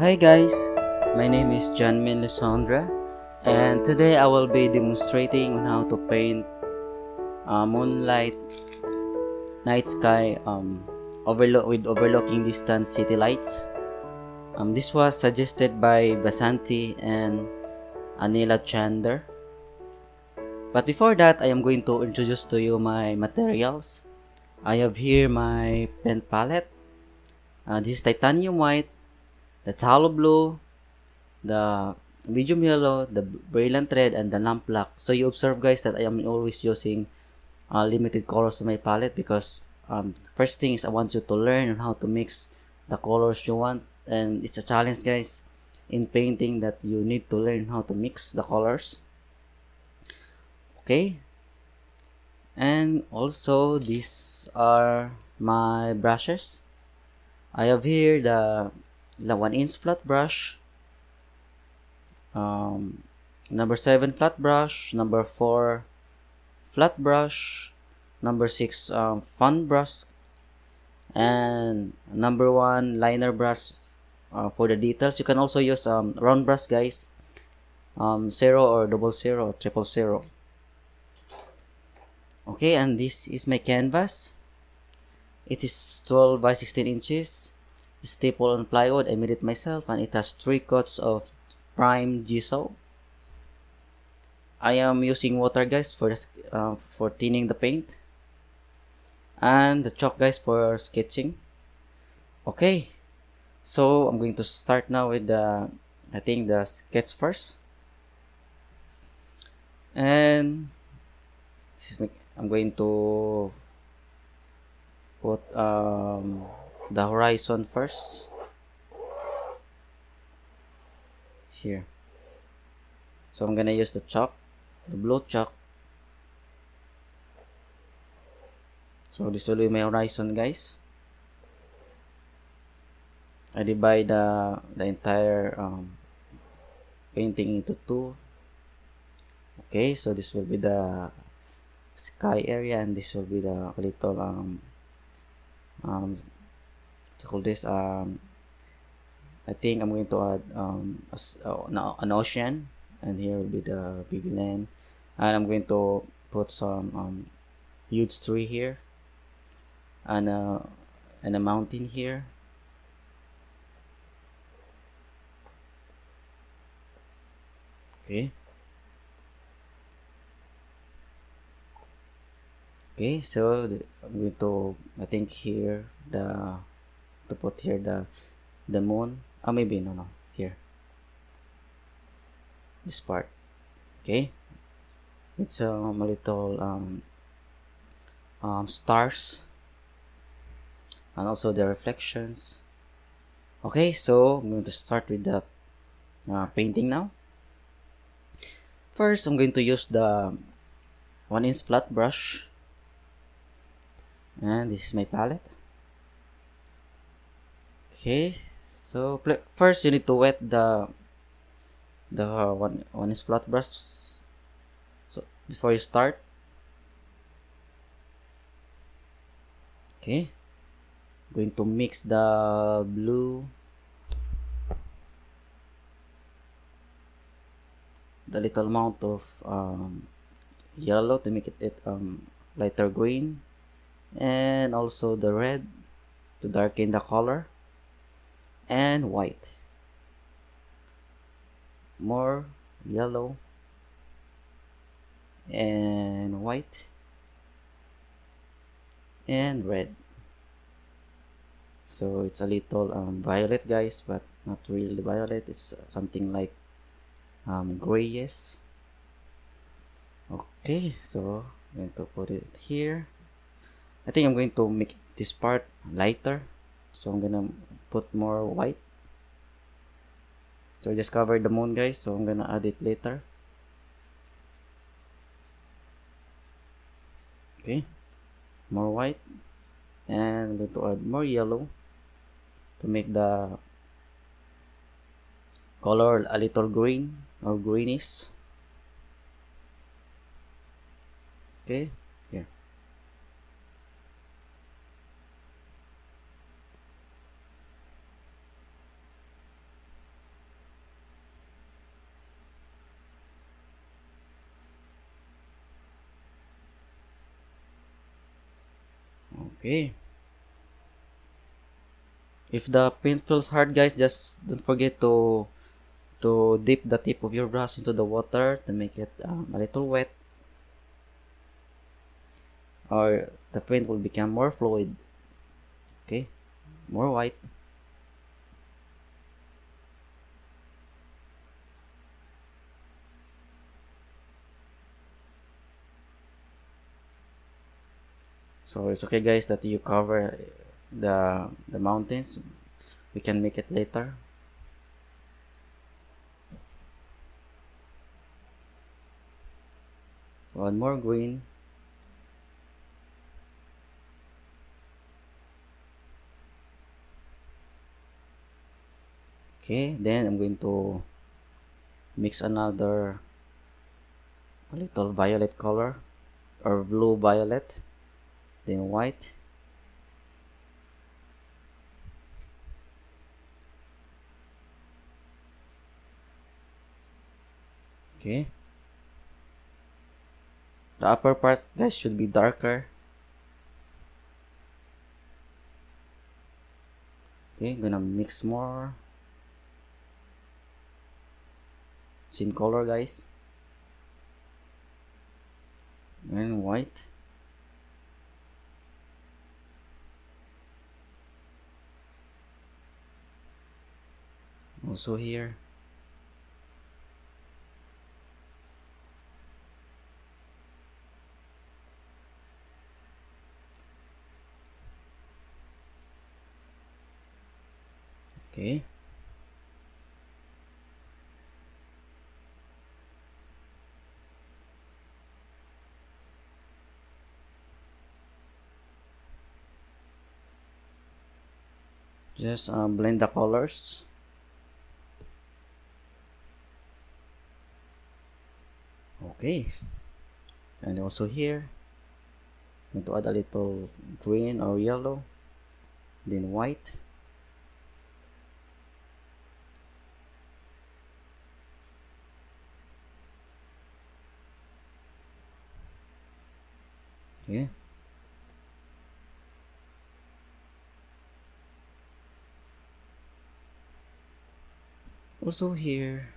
Hi guys, my name is JMLisondra, and today I will be demonstrating on how to paint moonlight night sky with overlooking distant city lights. This was suggested by Vasanthi and Anila Chander. But before that, I am going to introduce to you my materials. I have here my pen palette. This is titanium white, the tallow blue, the medium yellow, the brilliant red, and the lamp black. So you observe guys that I am always using limited colors in my palette because first thing is I want you to learn on how to mix the colors you want, and it's a challenge guys in painting that you need to learn how to mix the colors. Okay, and also these are my brushes. I have here the 1-inch flat brush, um, number 7 flat brush, number 4 flat brush, number 6 fun brush, and number 1 liner brush for the details. You can also use round brush guys, 0 or 00 or 000. Okay, and this is my canvas. It is 12 by 16 inches. Staple on plywood. I made it myself, and it has 3 coats of prime gesso. I am using water guys for thinning the paint, and the chalk guys for sketching. Okay, so I'm going to start now with the sketch first, and I'm going to put the horizon first here. So I'm gonna use the chalk, the blue chalk. So this will be my horizon guys. I divide the entire painting into 2. Okay, so this will be the sky area, and this will be the little to call this I think I'm going to add an ocean, and here will be the big land, and I'm going to put some huge tree here, and a mountain here. Okay. Okay, so I'm going to, I think here to put here the moon. Maybe no, here, this part. Okay, it's a little stars, and also the reflections. Okay, so I'm going to start with the painting now. First, I'm going to use the 1-inch flat brush, and this is my palette. Okay, so first you need to wet the 1-inch flat brush, so before you start. Okay, going to mix the blue, the little amount of yellow to make it lighter green, and also the red to darken the color, and white, more yellow and white and red. So it's a little violet guys, but not really violet. It's something like grayish. Okay, so I'm going to put it here. I think I'm going to make this part lighter, so I'm gonna put more white. So I just covered the moon guys, so I'm gonna add it later. Okay, more white, and I'm going to add more yellow to make the color a little green or greenish. Okay, here. Okay. If the paint feels hard, guys, just don't forget to dip the tip of your brush into the water to make it a little wet, or the paint will become more fluid. Okay, more white. So it's okay, guys, that you cover the mountains. We can make it later. One more green. Okay, then I'm going to mix another a little violet color, or blue violet, then white. Okay, the upper part, guys, should be darker. Okay, gonna mix more. Same color, guys, and white. Also here. Okay. Just blend the colors. Okay, and also here, I'm going to add a little green or yellow, then white. Okay. Also here,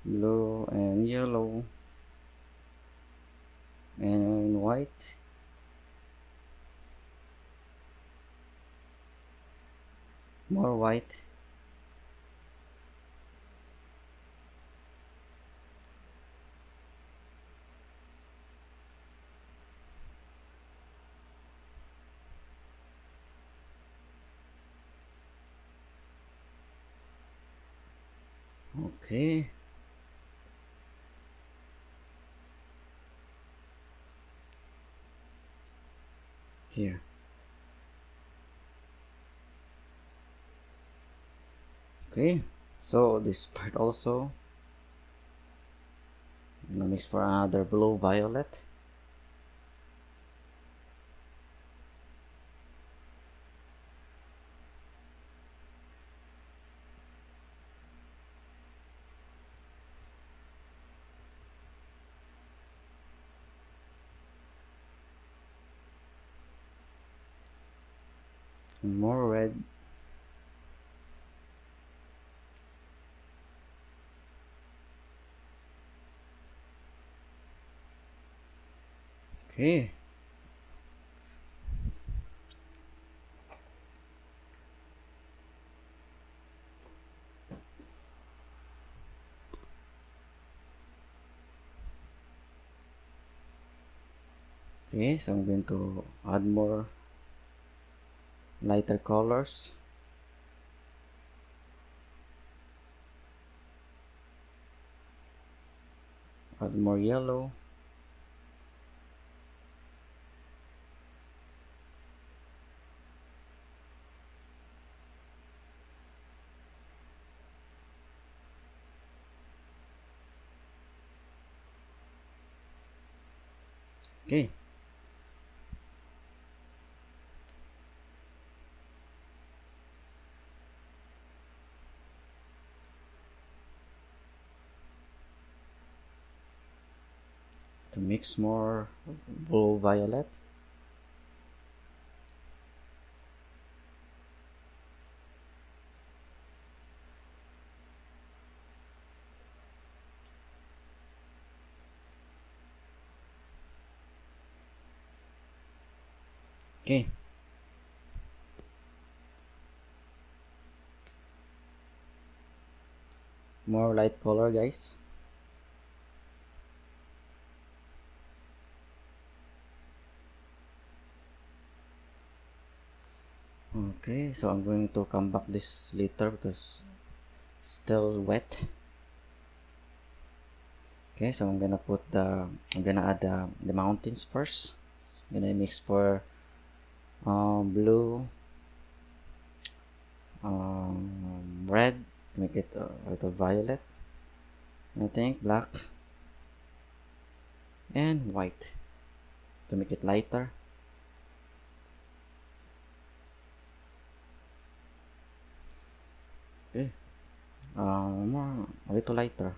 blue and yellow and white. More white. Okay. Here. Okay. So this part also, I'm gonna mix for another blue violet. And more red. Okay. Okay, so I'm going to add more lighter colors. Add more yellow. Okay. To mix more blue violet. Okay. More light color, guys. Okay, so I'm going to come back this later because still wet. Okay, so I'm gonna add the mountains first. I'm gonna mix for blue, red to make it a little violet. I think black and white to make it lighter. Okay, more a little lighter.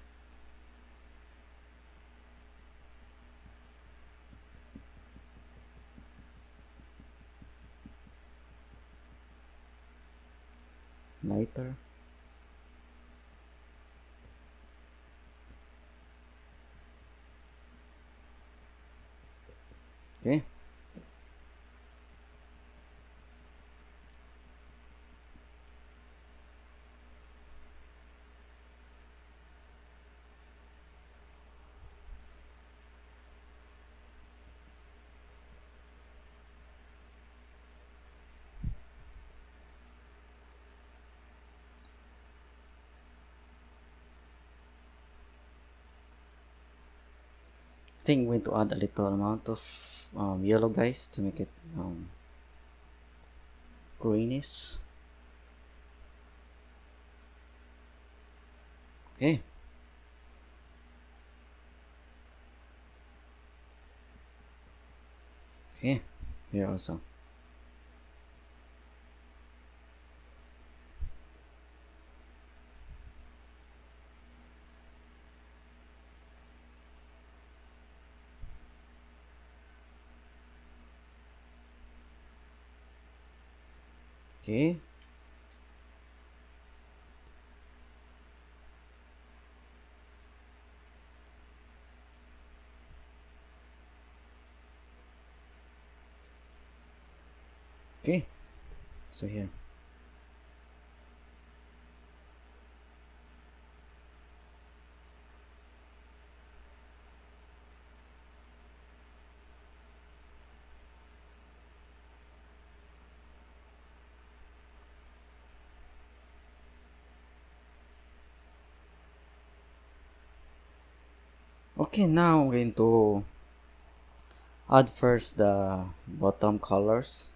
Lighter. Okay. I think I'm going to add a little amount of yellow, guys, to make it greenish. Okay. Okay. Here also. Okay. Okay. So here. Okay, now I'm going to add first the bottom colors,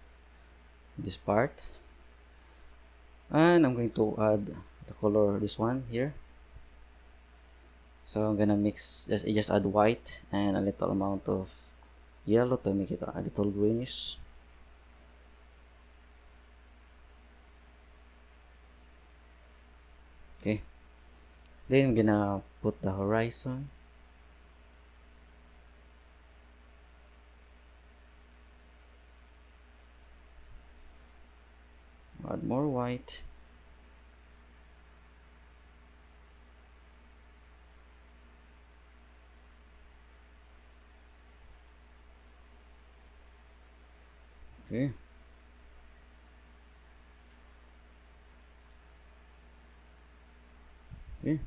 this part, and I'm going to add the color, this one here. So I'm gonna mix, just add white and a little amount of yellow to make it a little greenish. Okay, then I'm gonna put the horizon. Add more white. Okay. Okay.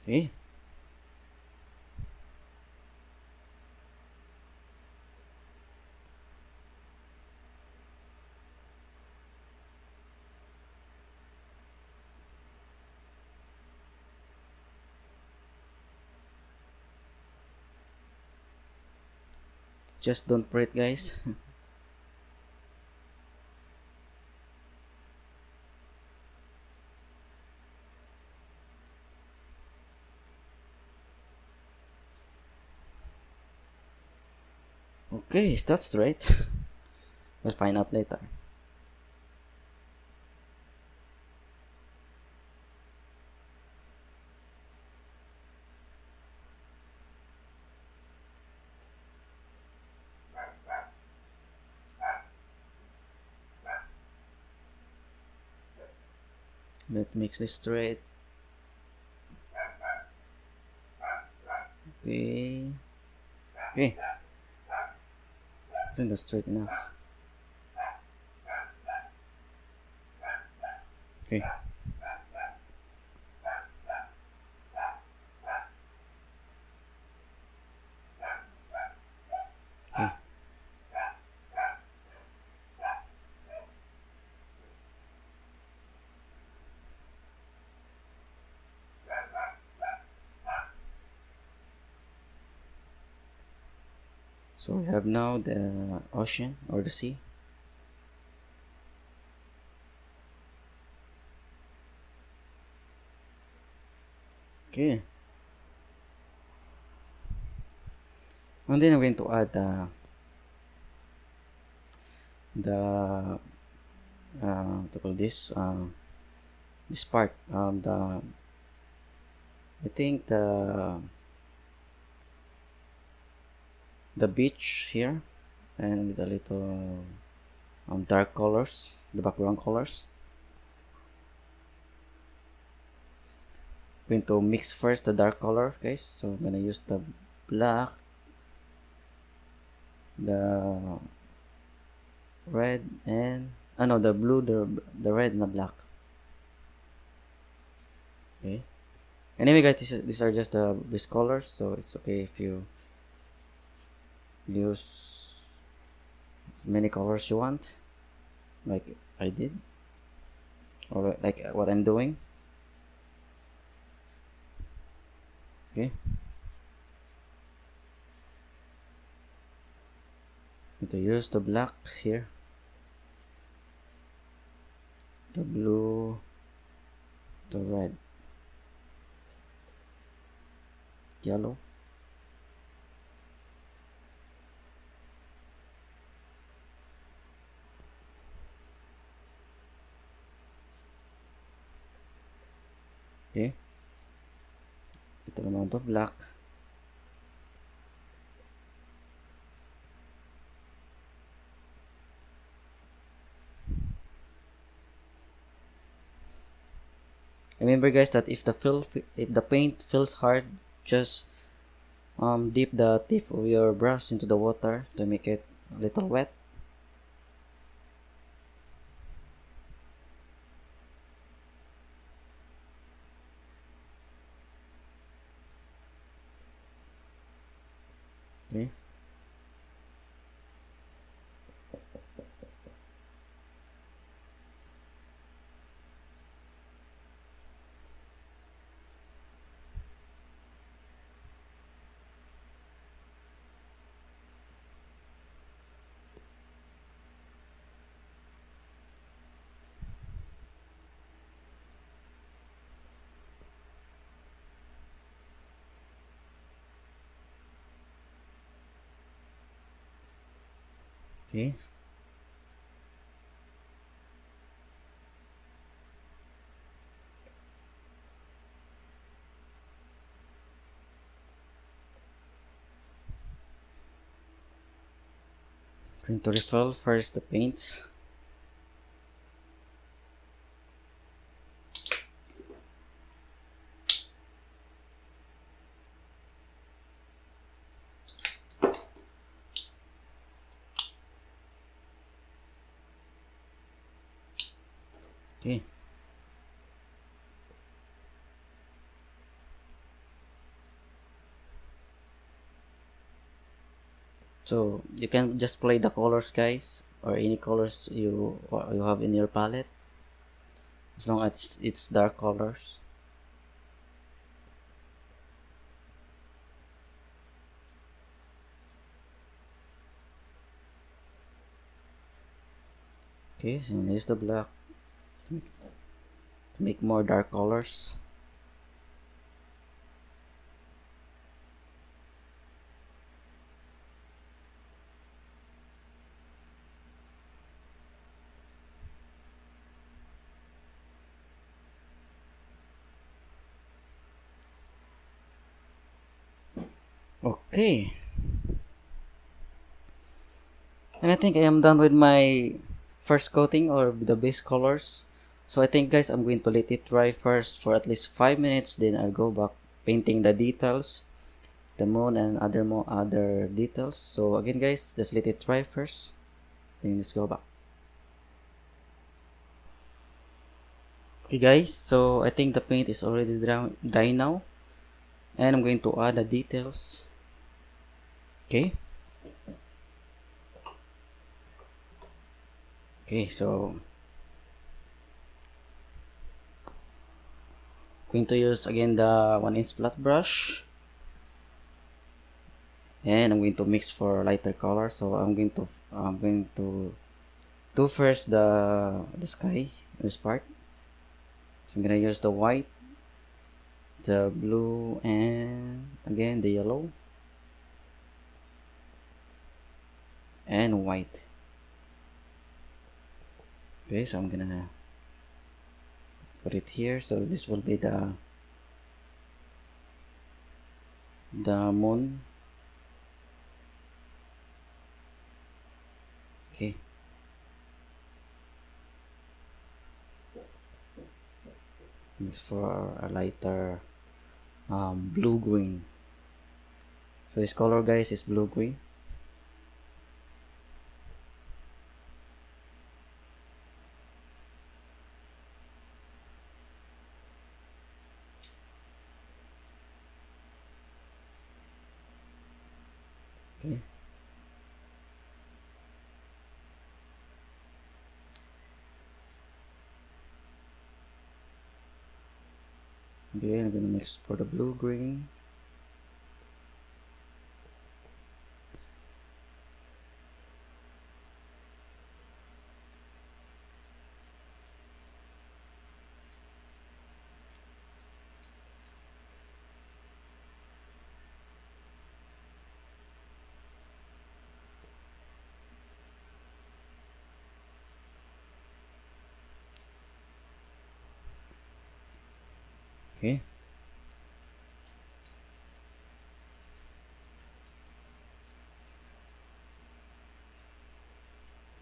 Okay. Just don't pray it, guys. Okay, is that straight? We'll find out later. Let's make this straight. Okay. Okay. I think that's straight enough. Okay. Okay. So we have now the ocean or the sea. Okay. And then I'm going to add the to call this part, I think the beach here, and with a little dark colors, the background colors. I'm going to mix first the dark color, guys. So I'm gonna use the black, the red, and no, the blue, the red, and the black. Okay. Anyway, guys, these are just the base colors, so it's okay if you use as many colors you want, like I did, or like what I'm doing. Okay. To use the black here, the blue, the red, yellow, okay, little amount of black, remember guys that if the paint feels hard, just dip the tip of your brush into the water to make it a little wet. Okay. Okay. Going to refill first the paints. Okay. So you can just play the colors, guys, or any colors you have in your palette, as long as it's dark colors. Okay, so use the black to make more dark colors. Okay, and I think I am done with my first coating or the base colors. So I think guys, I'm going to let it dry first for at least 5 minutes, then I'll go back painting the details, the moon and other details. So again guys, just let it dry first, then let's go back. Okay guys, so I think the paint is already dry now, and I'm going to add the details. Okay. Okay, so I'm going to use again the 1-inch flat brush, and I'm going to mix for lighter color. So I'm going to do first the sky, this part. So I'm gonna use the white, the blue, and again the yellow and white. Okay, so I'm gonna put it here. So this will be the moon. Okay. Mix for a lighter blue green. So this color guys is blue green. Okay. Okay, I'm gonna mix for the blue green. Okay.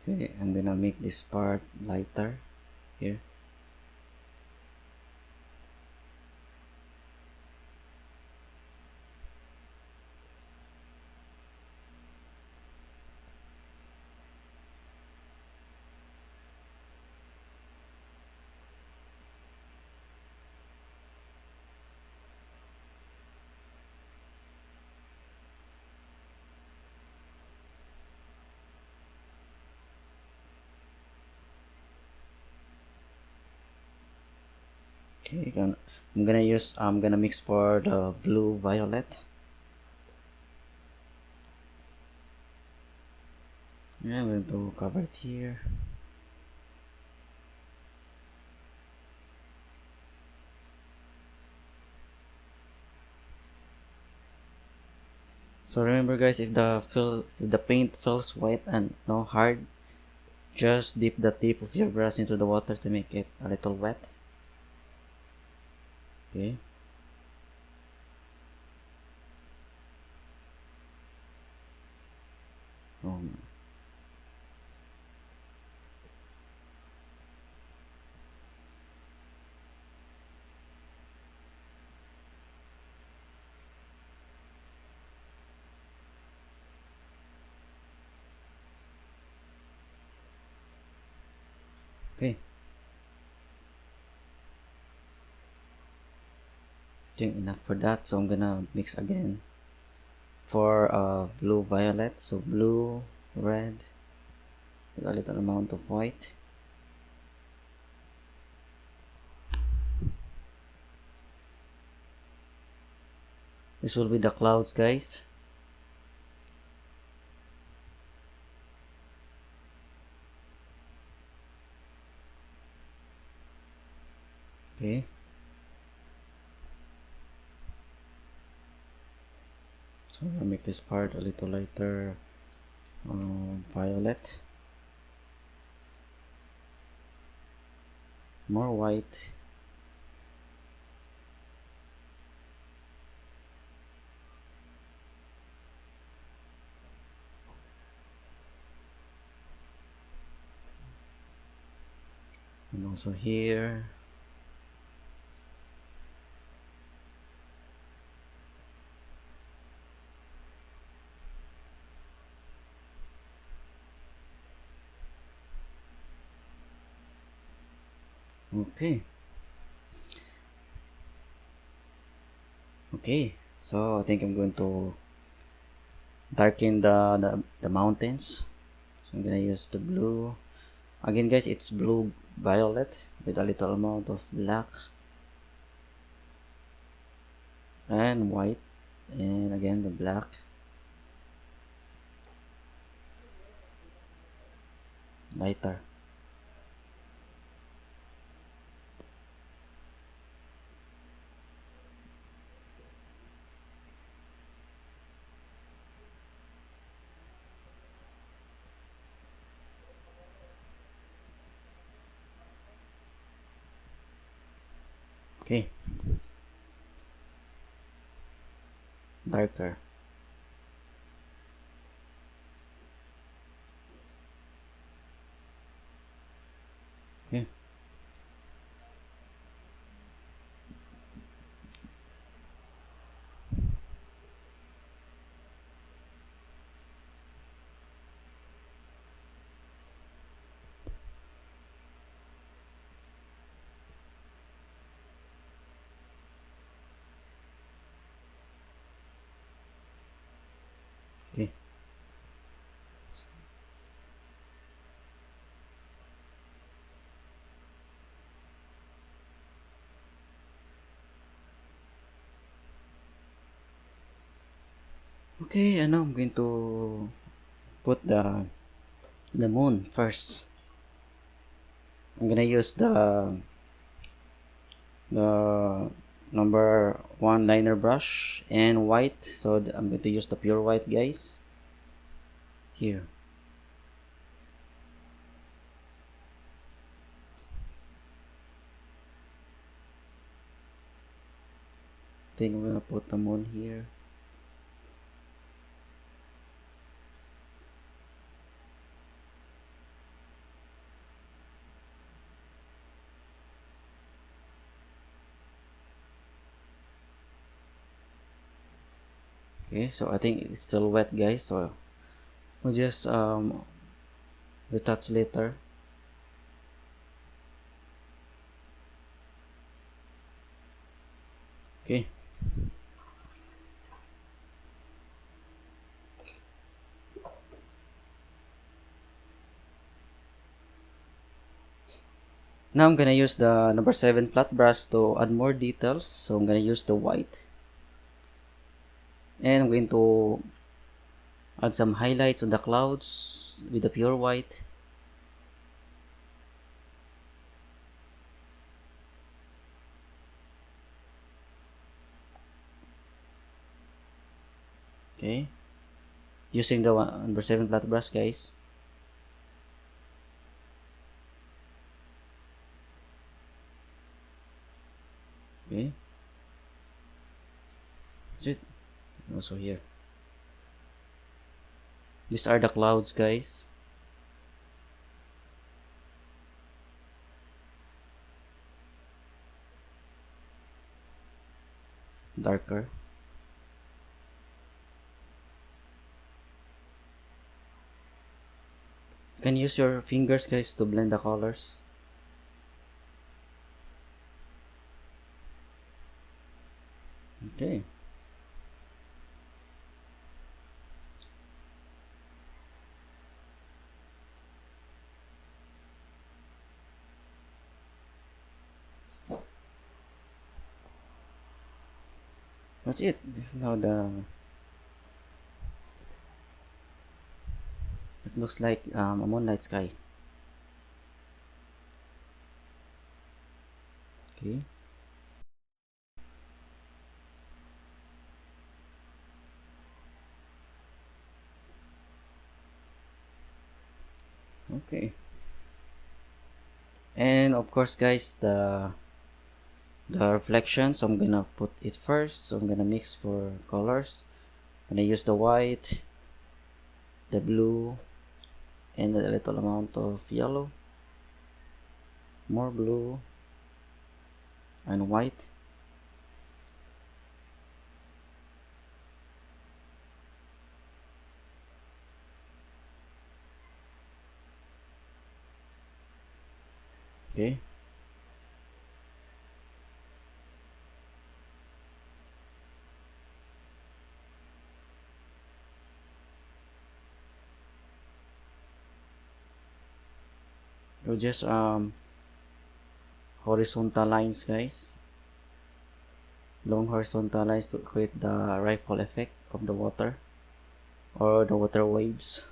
Okay, I'm gonna make this part lighter here. Okay, I'm gonna mix for the blue violet. Yeah, I'm going to cover it here. So remember guys, if the paint feels wet and no hard, just dip the tip of your brush into the water to make it a little wet. Okay. Um, okay. I think enough for that. So I'm gonna mix again for blue violet. So blue, red, with a little amount of white. This will be the clouds guys. Okay. So I'm gonna make this part a little lighter violet. More white. and also here. Okay. Okay, so I think I'm going to darken the mountains. So I'm gonna use the blue. Again guys, it's blue violet with a little amount of black and white, and again the black, lighter. Okay, darker. Okay, okay. Okay, and now I'm going to put the moon first. I'm gonna use the number 1 liner brush and white. So I'm going to use the pure white, guys. Here. I think I'm gonna put the moon here. Okay, so I think it's still wet, guys, so we'll just retouch later. Okay, now I'm gonna use the number 7 flat brush to add more details. So I'm gonna use the white, and I'm going to add some highlights on the clouds with the pure white. Okay, using the number 7 flat brush, guys. Okay, that's it. Also here, these are the clouds, guys. Darker. You can use your fingers, guys, to blend the colors. Okay. That's it. Now it looks like a moonlight sky. Okay. Okay. And of course, guys, the reflection. So I'm gonna put it first. So I'm gonna mix for colors. I'm gonna use the white, the blue, and a little amount of yellow. more blue and white. Okay. So just horizontal lines, guys. Long horizontal lines to create the ripple effect of the water or the water waves.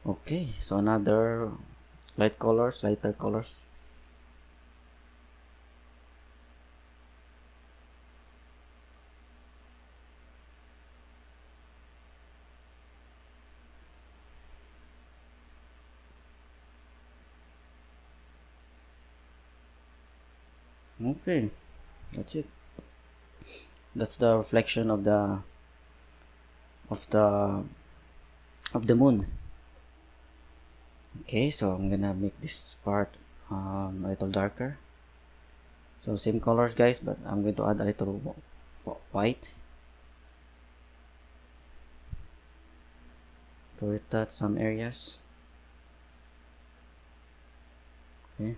Okay, so another lighter colors. Okay, that's it. That's the reflection of of the the moon. Okay, so I'm gonna make this part a little darker. So same colors, guys, but I'm going to add a little white to retouch some areas. Okay.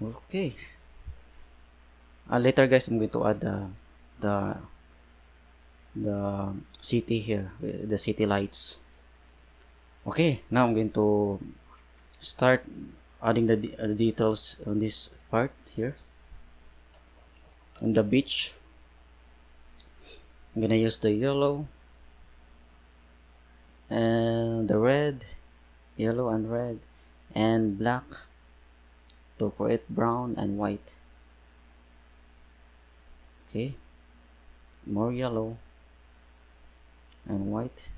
Okay. Later, guys, I'm going to add the the city here, the city lights. Okay, now I'm going to start adding the details on this part here on the beach. I'm gonna use the yellow and the red, yellow and red, and black to create brown and white. Okay, more yellow and white.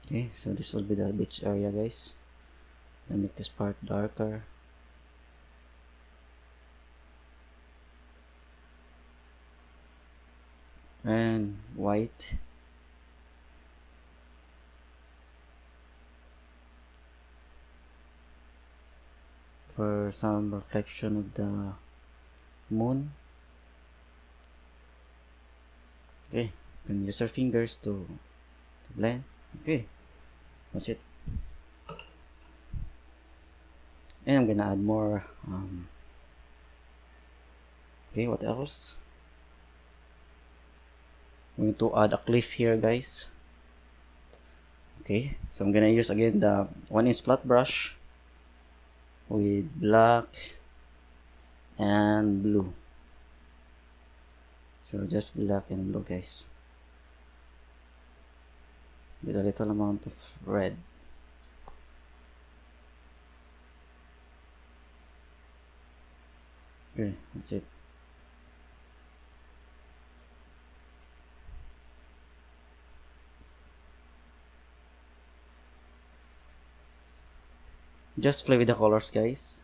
Okay, so this will be the beach area, guys. I'll make this part darker. And white. For some reflection of the moon. Okay, you can use your fingers to blend. Okay, that's it. And I'm gonna add more. Okay, what else? I'm going to add a cliff here, guys. Okay, so I'm gonna use again the 1-inch flat brush with black and blue. So just black and blue, guys, with a little amount of red. Okay, that's it. Just play with the colors, guys.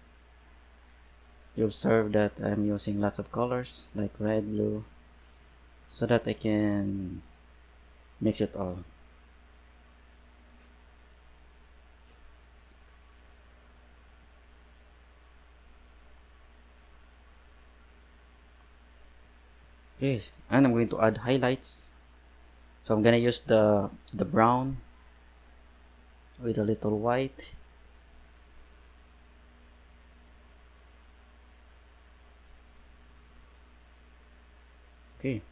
You observe that I'm using lots of colors like red, blue, so that I can mix it all. Okay, and I'm going to add highlights. So I'm gonna use the brown with a little white. Okay.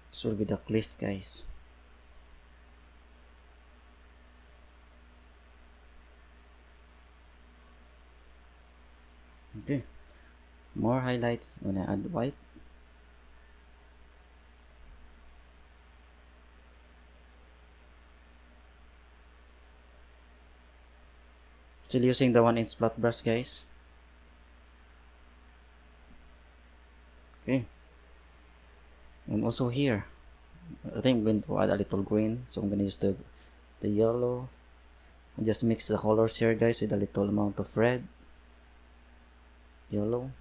This will be the cliff, guys. Okay, more highlights. I'm gonna add white. Still using the 1-inch flat brush, guys. Okay, and also here, I think I'm going to add a little green, so I'm gonna use the yellow. And just mix the colors here, guys, with a little amount of red, yellow.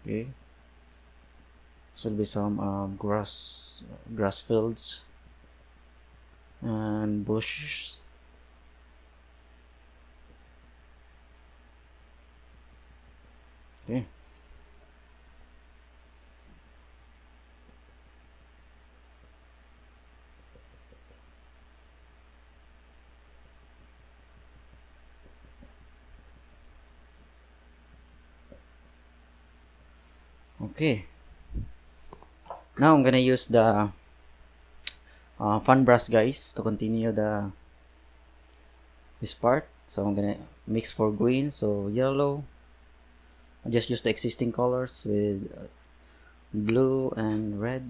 Okay, this will be some grass fields and bushes. Okay. Okay. Now I'm gonna use the fan brush, guys, to continue this part. So I'm gonna mix for green, so yellow. I just use the existing colors with blue and red,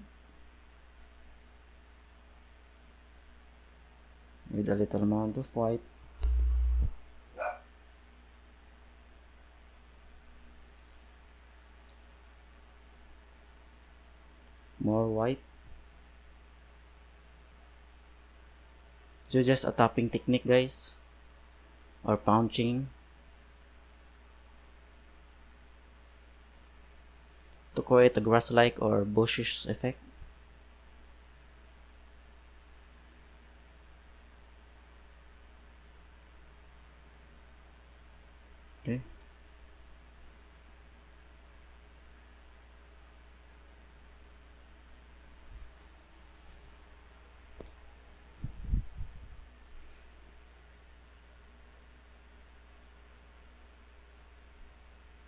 with a little amount of white. More white. So just a tapping technique, guys, or punching to create a grass-like or bushish effect. Okay.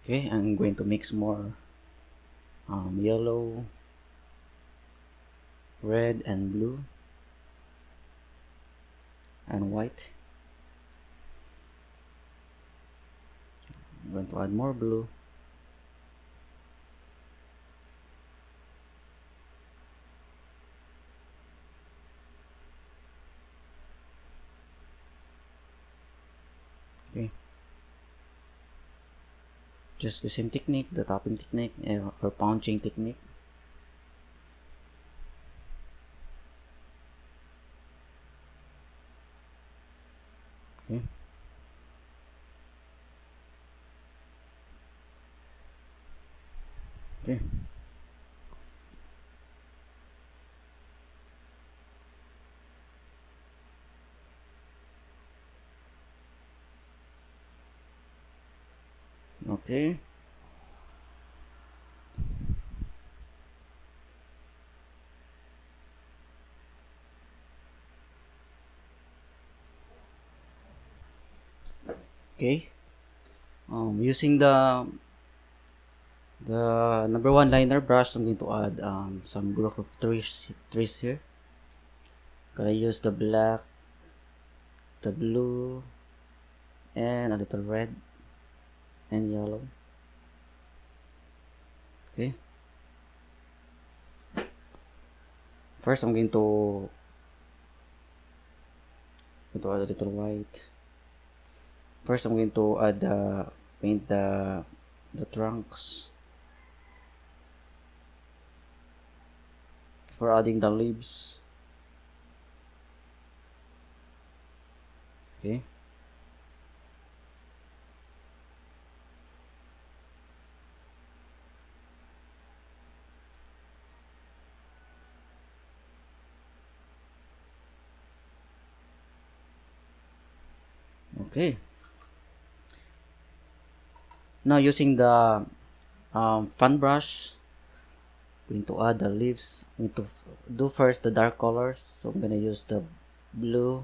Okay, I'm going to mix more yellow, red, and blue, and white. I'm going to add more blue. Okay. Just the same technique, the tapping technique or punching technique. Okay. Okay. Okay. Okay. Using the number 1 liner brush, I'm going to add some group of trees here. Gonna use the black, the blue, and a little red and yellow. Okay. First, I'm going to add a little white. First, I'm going to add paint the trunks for adding the leaves. Okay. Okay. Now using the fan brush, I'm going to add the leaves. I'm going to do first the dark colors. So I'm gonna use the blue,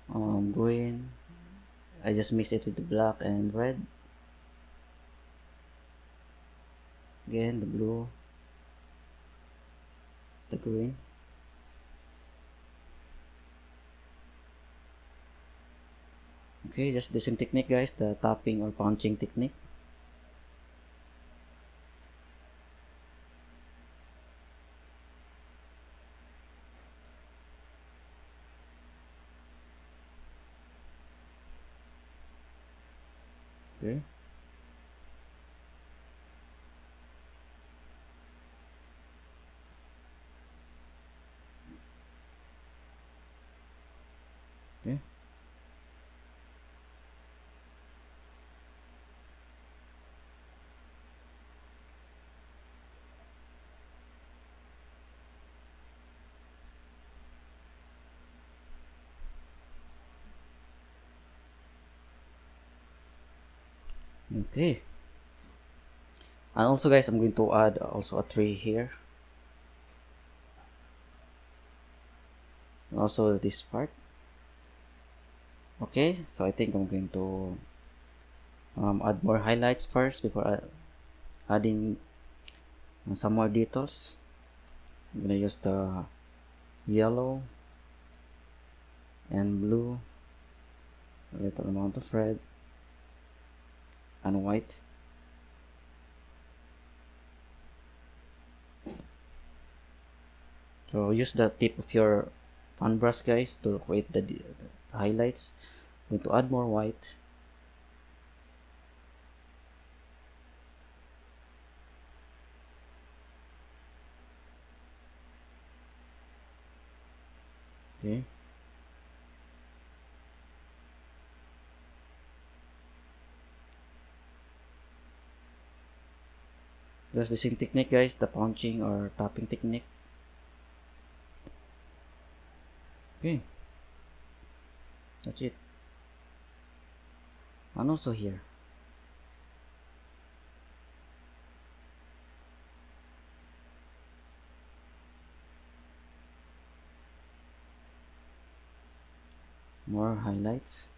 green. I just mix it with the black and red. Again, the blue, the green. Okay, just the same technique guys, the tapping or punching technique. Okay. Okay. Okay. And also guys, I'm going to add also a tree here. And also this part. Okay, so I think I'm going to add more highlights first before adding some more details. I'm gonna use the yellow and blue, a little amount of red and white. So use the tip of your fan brush guys to create the highlights. I'm going to add more white. Okay. Just the same technique guys, the punching or tapping technique. Okay. That's it. And also here. More highlights.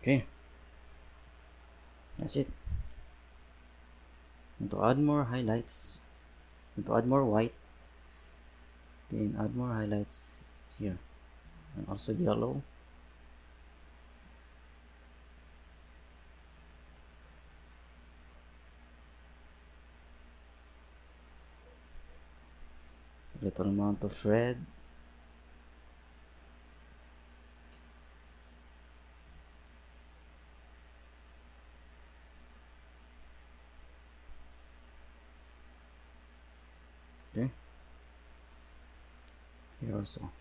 Okay. That's it. And to add more highlights, and to add more white, then add more highlights here, and also yellow. A little amount of red. Okay. Here also.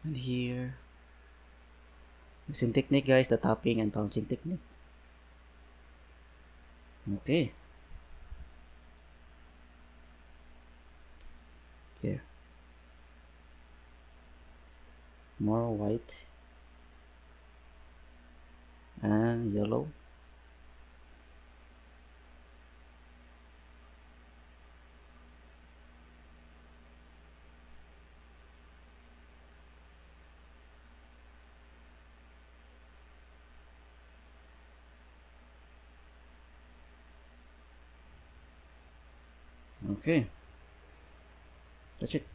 And here. The same technique guys, the tapping and punching technique. Okay. Here. More white. And yellow. Okay. That's it.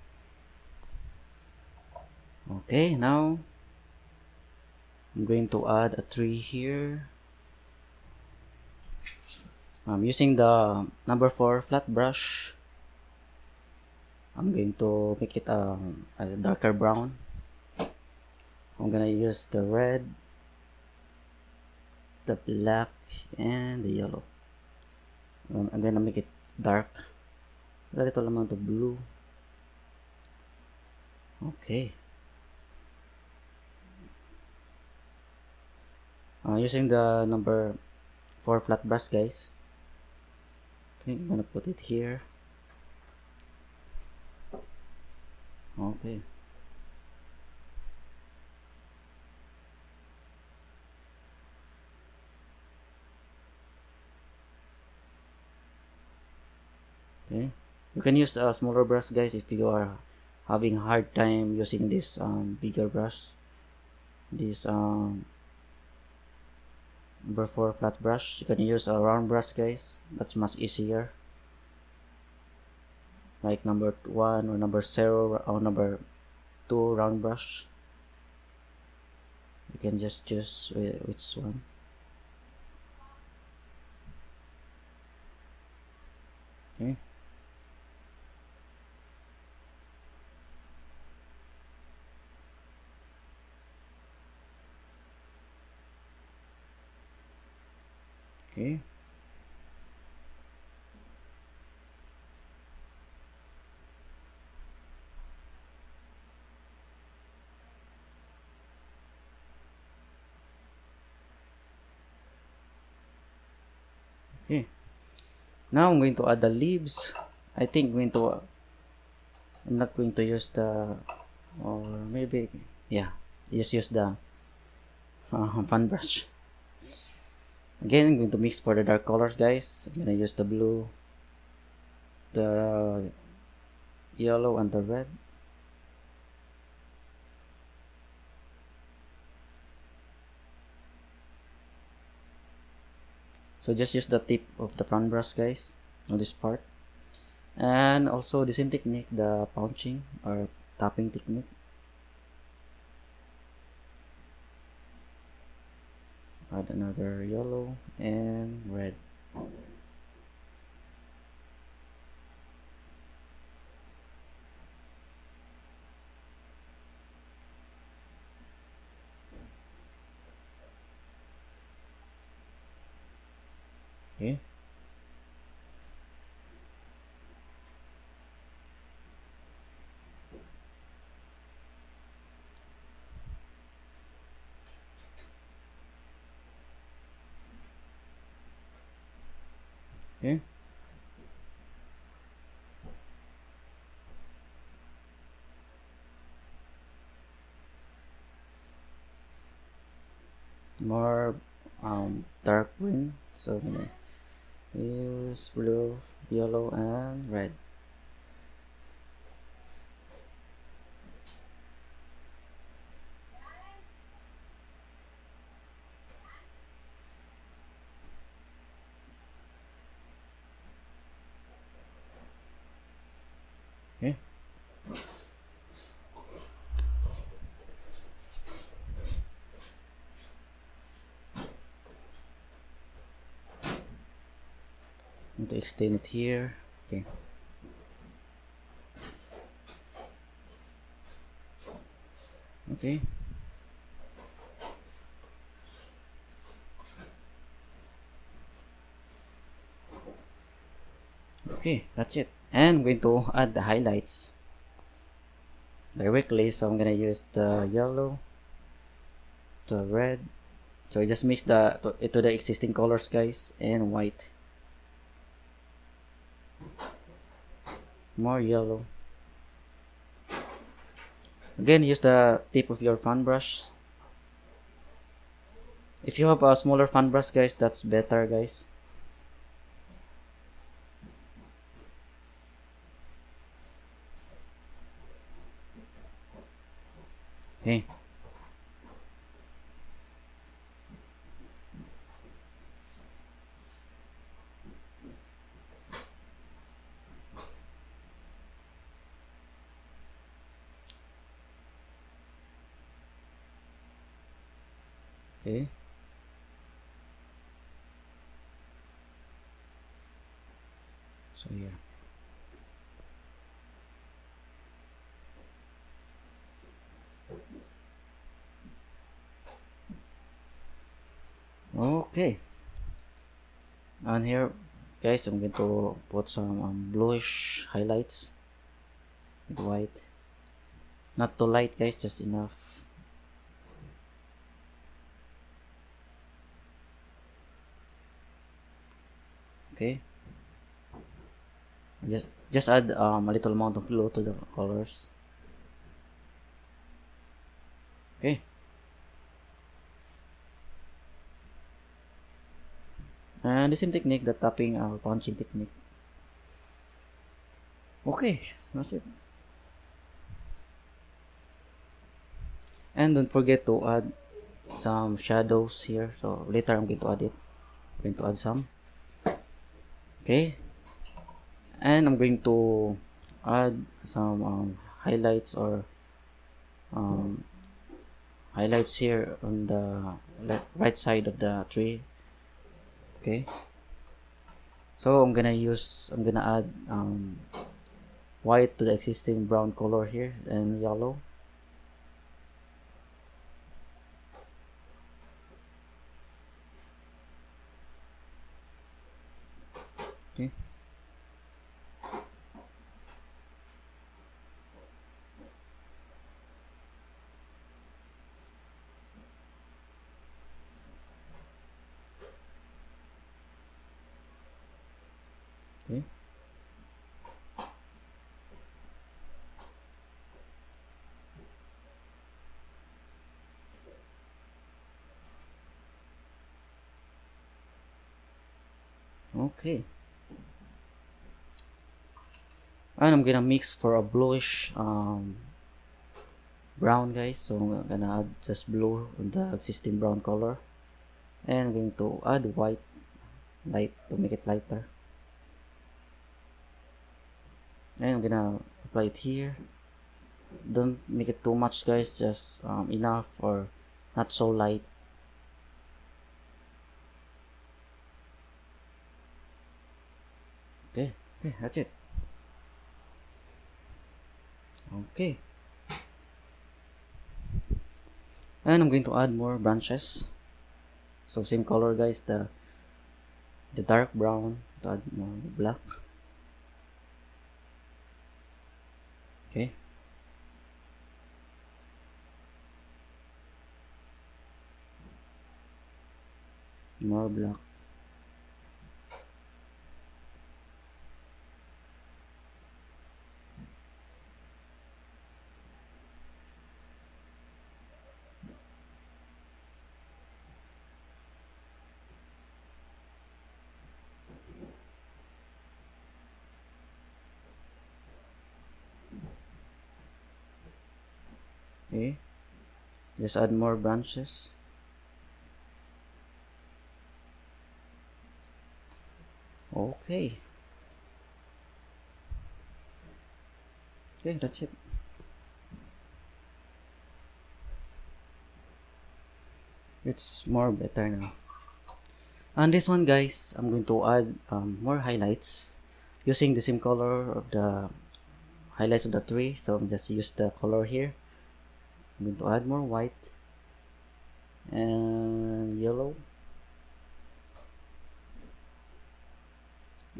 Okay, now I'm going to add a tree here. I'm using the number 4 flat brush. I'm going to make it a darker brown. I'm gonna use the red, the black, and the yellow. I'm gonna make it dark. A little amount of blue. Okay. Using the number 4 flat brush guys. I think I'm gonna put it here. Okay. Okay. You can use a smaller brush, guys, if you are having a hard time using this bigger brush. This number 4 flat brush. You can use a round brush, guys. That's much easier. Like number 1 or number 0 or number 2 round brush. You can just choose which one. Okay. Okay. Okay. Now I'm going to add the leaves. I think I'm not going to use the, or maybe, yeah, just use the fan brush. Again, I'm going to mix for the dark colors, guys. I'm going to use the blue, the yellow, and the red. So just use the tip of the fan brush, guys, on this part. And also the same technique, the punching or tapping technique. Add another yellow and red. Okay. Okay. More dark green. So I'm gonna use blue, yellow, and red. Okay. I'm going to extend it here. Okay. Okay. Okay, that's it. And I'm going to add the highlights directly. So I'm gonna use the yellow, the red. So I just mix to the existing colors, guys, and white. More yellow. Again, use the tip of your fan brush. If you have a smaller fan brush, guys, that's better, guys. Okay. Okay. So here. Okay. And here, guys, I'm going to put some bluish highlights with white. Not too light, guys, just enough. Okay. Just add a little amount of blue to the colors. Okay. And the same technique, the tapping or punching technique. Okay, that's it. And don't forget to add some shadows here. So later I'm going to add it. I'm going to add some. Okay, and I'm going to add some highlights or um, highlights here on the right side of the tree. Okay, so I'm gonna add white to the existing brown color here and yellow. Okay, okay, okay. And I'm gonna mix for a bluish brown, guys. So I'm gonna add just blue on the existing brown color, and I'm going to add white light to make it lighter, and I'm gonna apply it here. Don't make it too much, guys, just enough or not so light. Okay, okay, that's it. Okay, and I'm going to add more branches. So same color, guys, the dark brown to add more black. Okay, more black. Okay, just add more branches. Okay, okay, that's it. It's more better now. And this one, guys, I'm going to add more highlights using the same color of the highlights of the tree. So I'm just use the color here. I'm going to add more white and yellow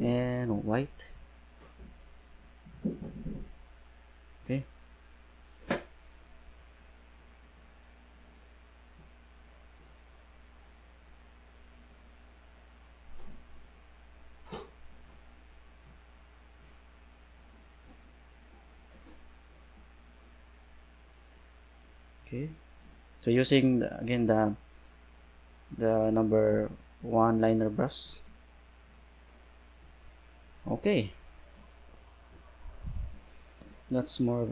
and white. Okay, okay. So using again the number one liner brush. Okay, that's more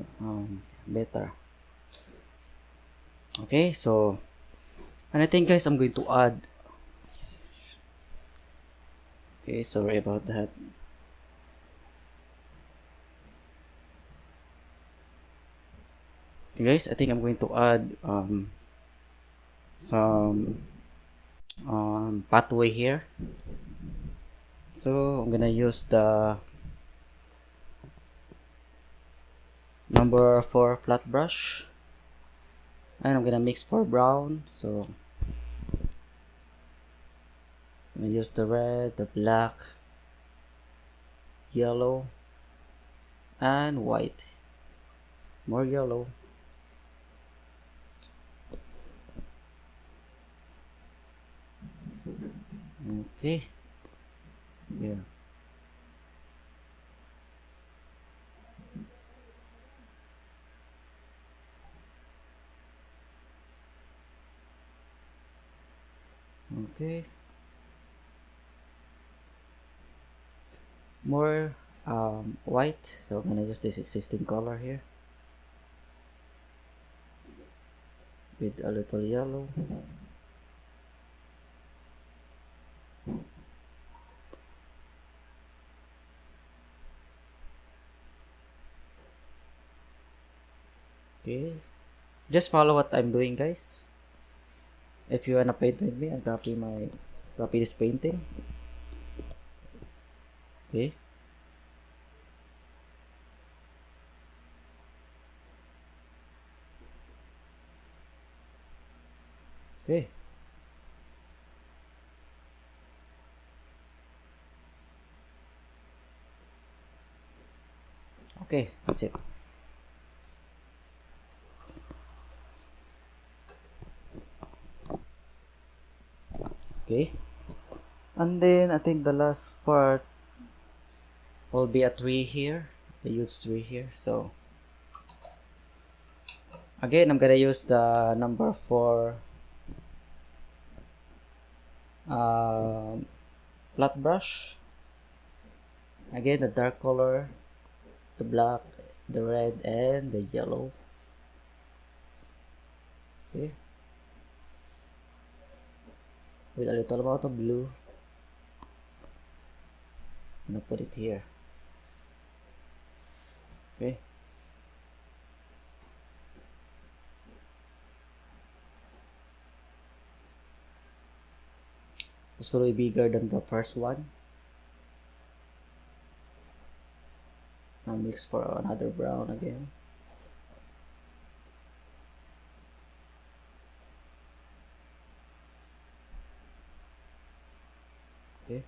better. Okay, so and I think, guys, I'm going to add. Okay, sorry about that. Okay, guys, I think I'm going to add some pathway here. So I'm gonna use the number 4 flat brush, and I'm gonna mix for brown. So I'm gonna use the red, the black, yellow, and white. More yellow. Okay, here. Okay, more white, so I'm gonna use this existing color here with a little yellow. Okay, just follow what I'm doing, guys. If you wanna paint with me and copy this painting. Okay. Okay. Okay, that's it. Okay. And then I think the last part will be a tree here, a huge tree here. So again, I'm gonna use the number 4 flat brush. Again, the dark color, the black, the red, and the yellow. Okay. With a little amount of blue. I'm gonna put it here. Okay. This will be bigger than the first one. Now mix for another brown again. Okay.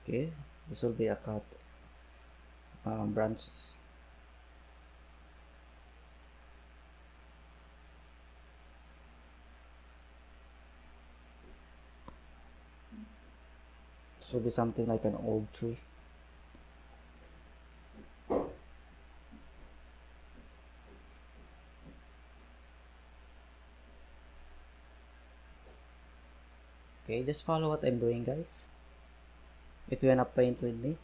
Okay, this will be a cut branches. This will be something like an old tree. Okay, just follow what I'm doing, guys. If you wanna paint with me.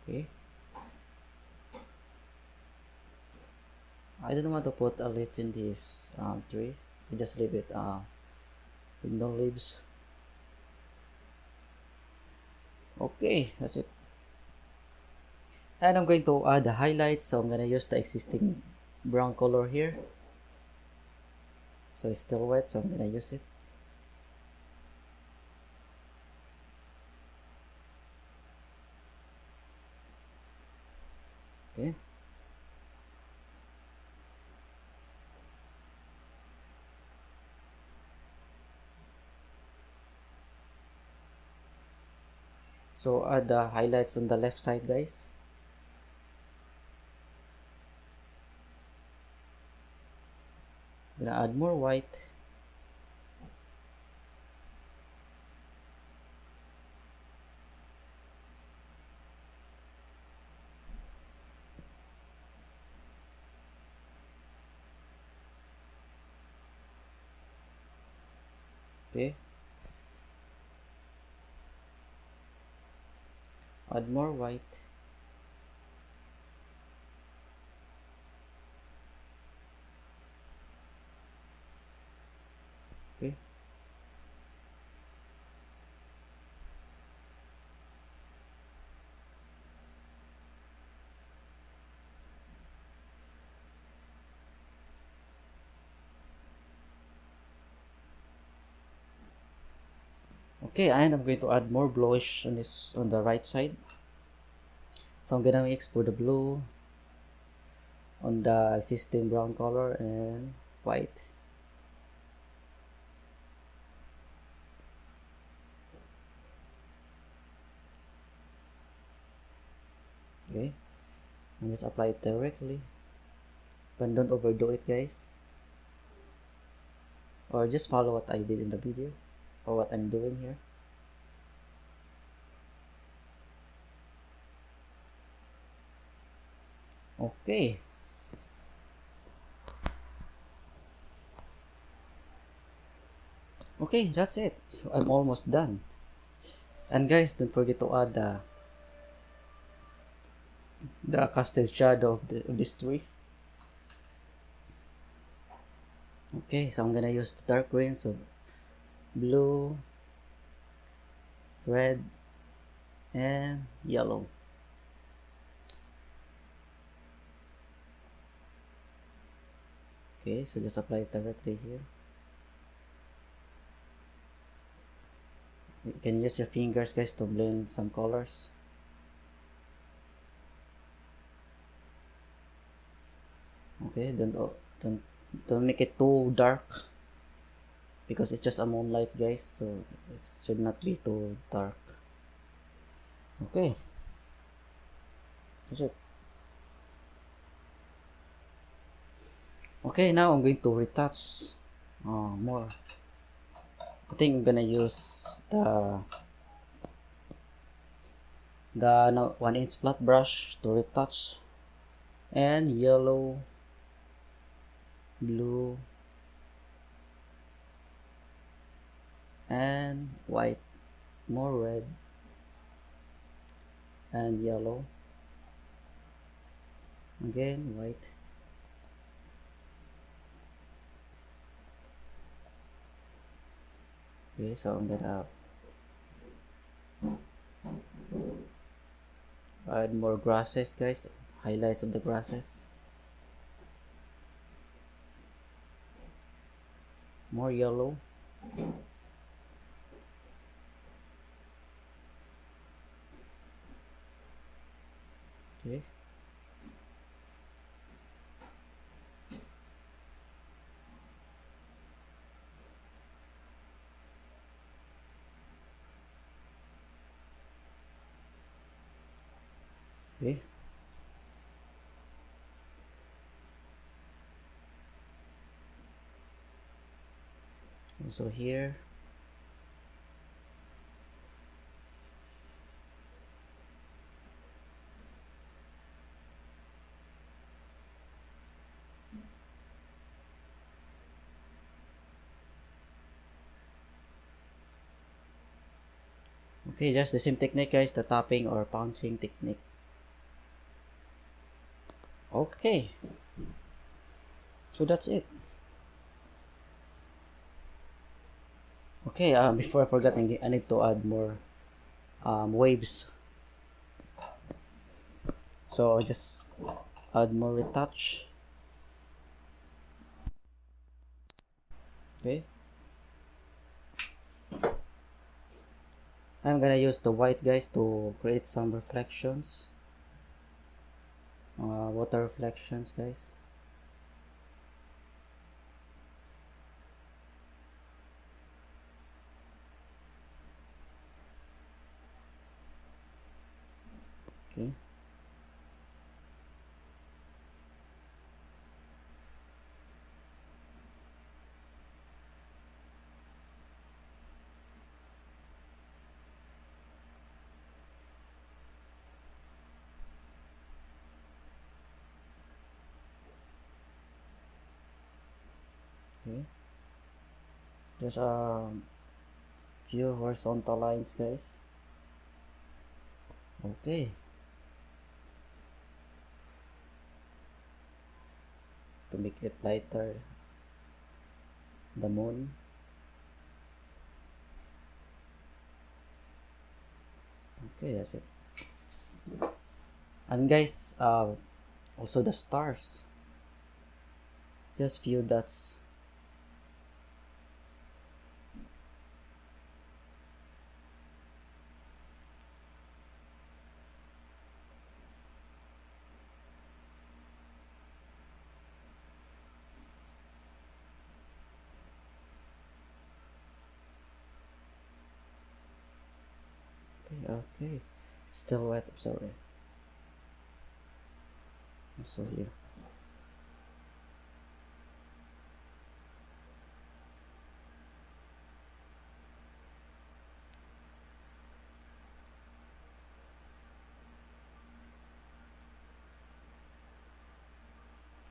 Okay. I don't want to put a leaf in this tree. I just leave it with no leaves. Okay, that's it. And I'm going to add the highlights, so I'm gonna use the existing brown color here. So it's still wet, so I'm gonna use it. Okay. So add the highlights on the left side, guys. I'm gonna add more white. Okay. Add more white. Okay. Okay, and I'm going to add more bluish on this on the right side. So I'm gonna mix for the blue on the existing brown color and white. Okay, and just apply it directly, but don't overdo it, guys, or just follow what I did in the video or what I'm doing here. Okay, okay, that's it. So I'm almost done. And guys, don't forget to add the casted shadow of this tree. Okay, so I'm gonna use the dark green, so blue, red, and yellow. Okay, so just apply it directly here. You can use your fingers, guys, to blend some colors. Okay, don't make it too dark, because it's just a moonlight, guys, so it should not be too dark. Okay, that's it. Okay, now I'm going to retouch more. I think I'm gonna use the 1-inch flat brush to retouch, and yellow, blue, and white, more red, and yellow, again white, okay. So I'm gonna add more grasses, guys, highlights of the grasses, more yellow, okay, okay. Also here, okay, just the same technique, guys, the tapping or punching technique. Okay, so that's it. Okay, before I forget, I need to add more waves, so I'll just add more retouch. Okay, I'm gonna use the white, guys, to create some reflections, water reflections, guys. Okay, okay, just a few horizontal lines, guys. Okay, to make it lighter, the moon. Okay, that's it. And guys, also the stars, just few dots. Okay, okay, it's still wet, I'm sorry. So here.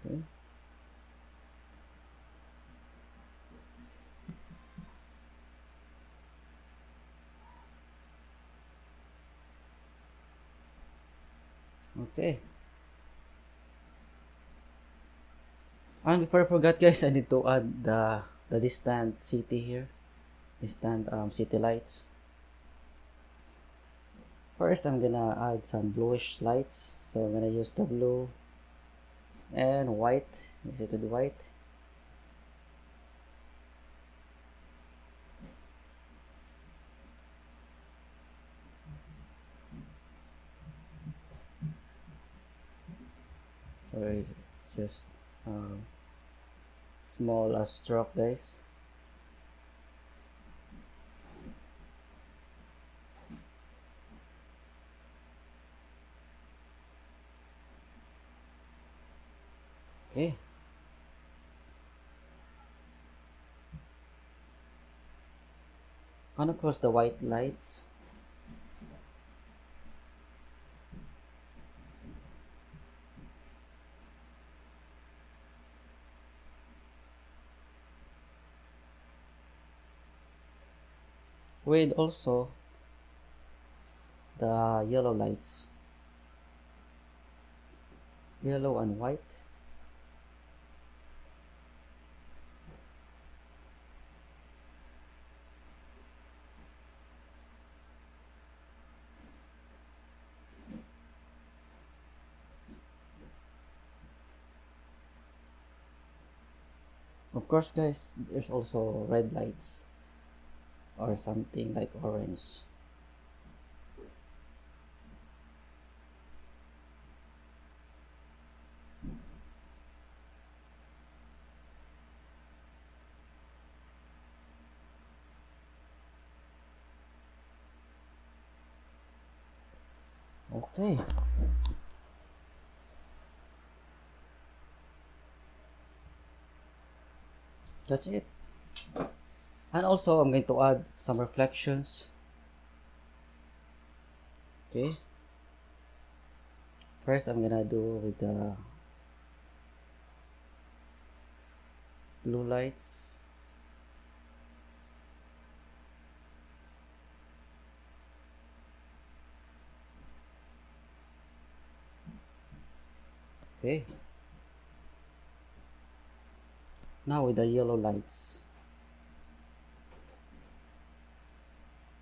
Okay. Okay. And before I forgot, guys, I need to add the distant city here. Distant city lights. First, I'm gonna add some bluish lights. So I'm gonna use the blue and white. Mix it with white. So it's just small stroke, guys. Okay. And of course the white lights. With also the yellow lights. Yellow and white. Of course, guys, there's also red lights or something like orange. Okay. That's it. And also I'm going to add some reflections. Okay. First I'm gonna do with the blue lights. Okay. Now with the yellow lights.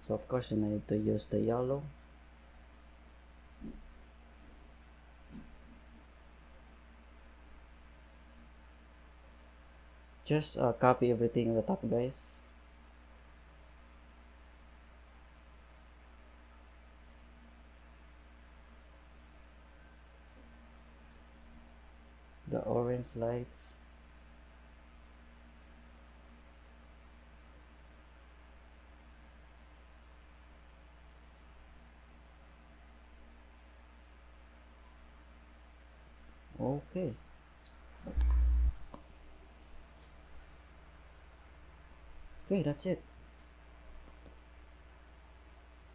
So of course you need to use the yellow. Just copy everything on the top, guys. The orange lights. Okay. Okay, that's it.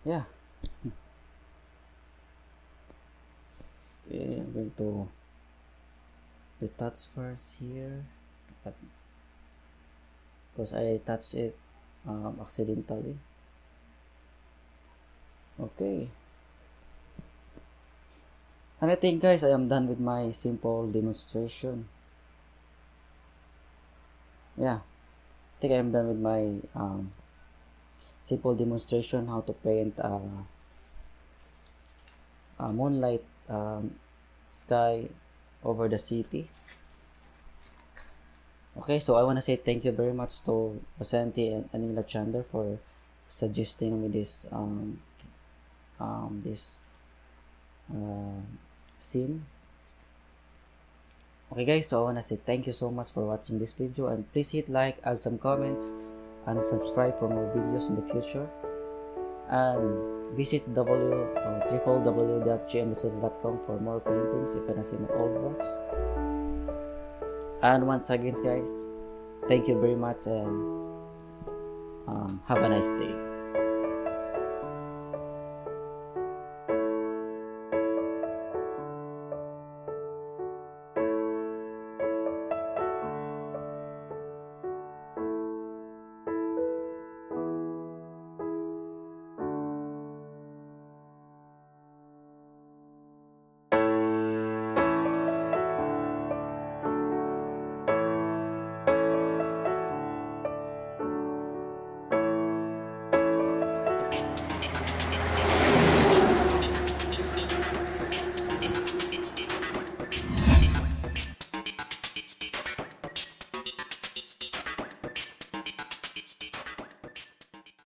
Yeah. Okay, I'm going to retouch first here, but because I touched it accidentally. Okay. And I think, guys, I am done with my simple demonstration. Yeah, I think I am done with my simple demonstration how to paint a moonlight sky over the city. Okay, so I want to say thank you very much to Vasanthi and Anila Chander for suggesting me this this uh, scene. Okay, guys, so I want to say thank you so much for watching this video, and please hit like, add some comments, and subscribe for more videos in the future. And visit www.jmlisondra.com for more paintings. You can see my old works. And once again, guys, thank you very much, and have a nice day.